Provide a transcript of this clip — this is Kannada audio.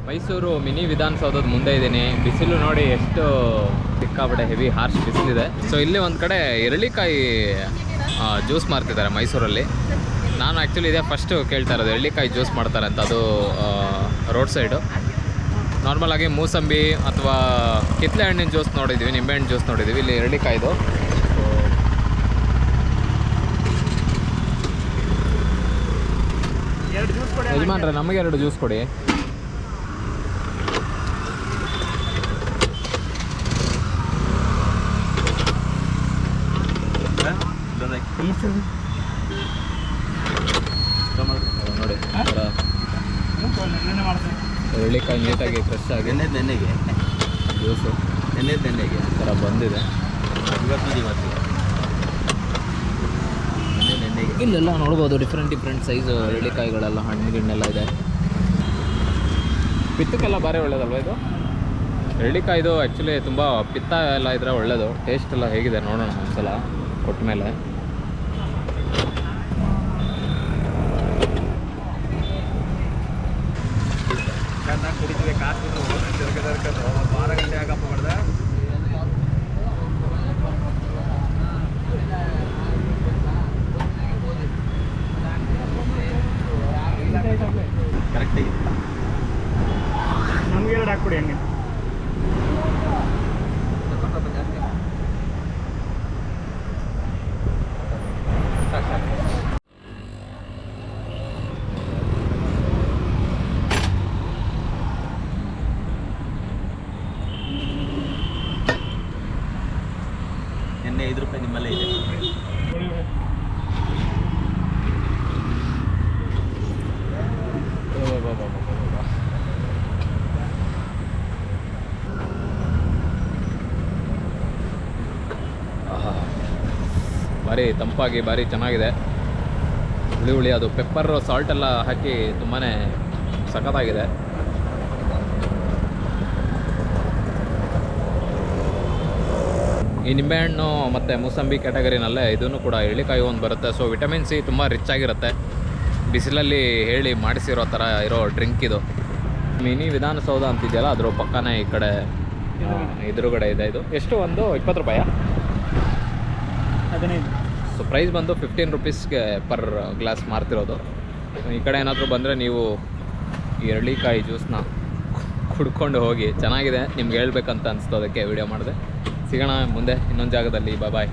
ಮೈಸೂರು ಮಿನಿ ವಿಧಾನಸೌಧದ ಮುಂದೆ ಇದ್ದೀನಿ. ಬಿಸಿಲು ನೋಡಿ ಎಷ್ಟು ಸಿಕ್ಕಾಪಟ್ಟೆ ಹೆವಿ ಹಾರ್ಶ್ ಬಿಸಿಲಿದೆ. ಸೊ ಇಲ್ಲಿ ಒಂದು ಕಡೆ ಎರಳಿಕಾಯಿ ಜ್ಯೂಸ್ ಮಾರ್ತಿದ್ದಾರೆ ಮೈಸೂರಲ್ಲಿ. ನಾನು ಆ್ಯಕ್ಚುಲಿ ಇದೇ ಫಸ್ಟು ಕೇಳ್ತಾ ಇರೋದು, ಎಳ್ಳಿಕಾಯಿ ಜ್ಯೂಸ್ ಮಾಡ್ತಾರೆ ಅಂತ. ಅದು ರೋಡ್ ಸೈಡು. ನಾರ್ಮಲಾಗಿ ಮೂಸಂಬಿ ಅಥವಾ ಕಿತ್ತಳೆ ಹಣ್ಣಿನ ಜ್ಯೂಸ್ ನೋಡಿದ್ದೀವಿ, ನಿಂಬೆಹಣ್ಣು ಜ್ಯೂಸ್ ನೋಡಿದ್ದೀವಿ. ಇಲ್ಲಿ ಎರಳಿಕಾಯ್ದು ಯಜಮಾನ್ರೆ ನಮಗೆ 2 ಜ್ಯೂಸ್ ಕೊಡಿ. ನೋಡಿ ಎಳ್ಳಿಕಾಯಿ ನೀಟಾಗಿ ಫ್ರೆಶ್ ಆಗಿ ನೆನ್ನೆಗೆ ಜ್ಯೂಸು ನೆನ್ನೆಗೆ ಥರ ಬಂದಿದೆ. ಇಲ್ಲೆಲ್ಲ ನೋಡ್ಬೋದು ಡಿಫ್ರೆಂಟ್ ಸೈಜು ಎಳ್ಳಿಕಾಯಿಗಳೆಲ್ಲ, ಹಣ್ಣು ಗಿಣ್ಣೆಲ್ಲ ಇದೆ. ಪಿತ್ತಕ್ಕೆಲ್ಲ ಭಾರಿ ಒಳ್ಳೇದಲ್ವ ಇದು ಎಳ್ಳಿಕಾಯ್ದು. ಆ್ಯಕ್ಚುಲಿ ತುಂಬ ಪಿತ್ತ ಎಲ್ಲ ಇದ್ರೆ ಒಳ್ಳೇದು. ಟೇಸ್ಟ್ ಎಲ್ಲ ಹೇಗಿದೆ ನೋಡೋಣ ಒಂದ್ಸಲ ಕೊಟ್ಟ ಮೇಲೆ. ಕುಡಿತೀವಿ ಕಾಸು 12 ಗಂಟೆ ಆಗಪ್ಪ ಮಾಡ್ದೆ. ಕರೆಕ್ಟಾಗಿ ನಮ್ಗೆ 2 ಹಾಕ್ಬಿಡಿ ಹಂಗೆ. ಎಣ್ಣೆ 5 ರೂಪಾಯಿ ನಿಮ್ಮಲ್ಲೇ ಇದೆ. ಭಾರಿ ತಂಪಾಗಿ ಭಾರಿ ಚೆನ್ನಾಗಿದೆ. ಹುಳಿ ಅದು ಪೆಪ್ಪರ್ ಸಾಲ್ಟ್ ಎಲ್ಲ ಹಾಕಿ ತುಂಬಾ ಸಖತ್ತಾಗಿದೆ. ಈ ನಿಂಬೆಹಣ್ಣು ಮತ್ತು ಮೂಸಂಬಿ ಕ್ಯಾಟಗರಿನಲ್ಲೇ ಇದನ್ನು ಕೂಡ ಎಳ್ಳಿಕಾಯಿ ಒಂದು ಬರುತ್ತೆ. ಸೊ ವಿಟಮಿನ್ ಸಿ ತುಂಬ ರಿಚ್ ಆಗಿರುತ್ತೆ. ಬಿಸಿಲಲ್ಲಿ ಹೇಳಿ ಮಾಡಿಸಿರೋ ಥರ ಇರೋ ಡ್ರಿಂಕ್ ಇದು. ಮಿನಿ ವಿಧಾನಸೌಧ ಅಂತಿದೆಯಲ್ಲ ಅದ್ರ ಪಕ್ಕನೇ ಈ ಕಡೆ ಎದುರುಗಡೆ ಇದೆ. ಇದು ಎಷ್ಟು ಒಂದು 20 ರೂಪಾಯಿ 15. ಸೊ ಪ್ರೈಸ್ ಬಂದು 15 ರೂಪೀಸ್ಗೆ ಪರ್ ಗ್ಲಾಸ್ ಮಾರ್ತಿರೋದು. ಈ ಕಡೆ ಏನಾದರೂ ಬಂದರೆ ನೀವು ಈ ಎಳ್ಳಿಕಾಯಿ ಜ್ಯೂಸ್ನ ಕುಡ್ಕೊಂಡು ಹೋಗಿ. ಚೆನ್ನಾಗಿದೆ, ನಿಮ್ಗೆ ಹೇಳ್ಬೇಕಂತ ಅನಿಸ್ತು, ಅದಕ್ಕೆ ವಿಡಿಯೋ ಮಾಡಿದೆ. ಸಿಗೋಣ ಮುಂದೆ ಇನ್ನೊಂದು ಜಾಗದಲ್ಲಿ. ಬಾಯ್.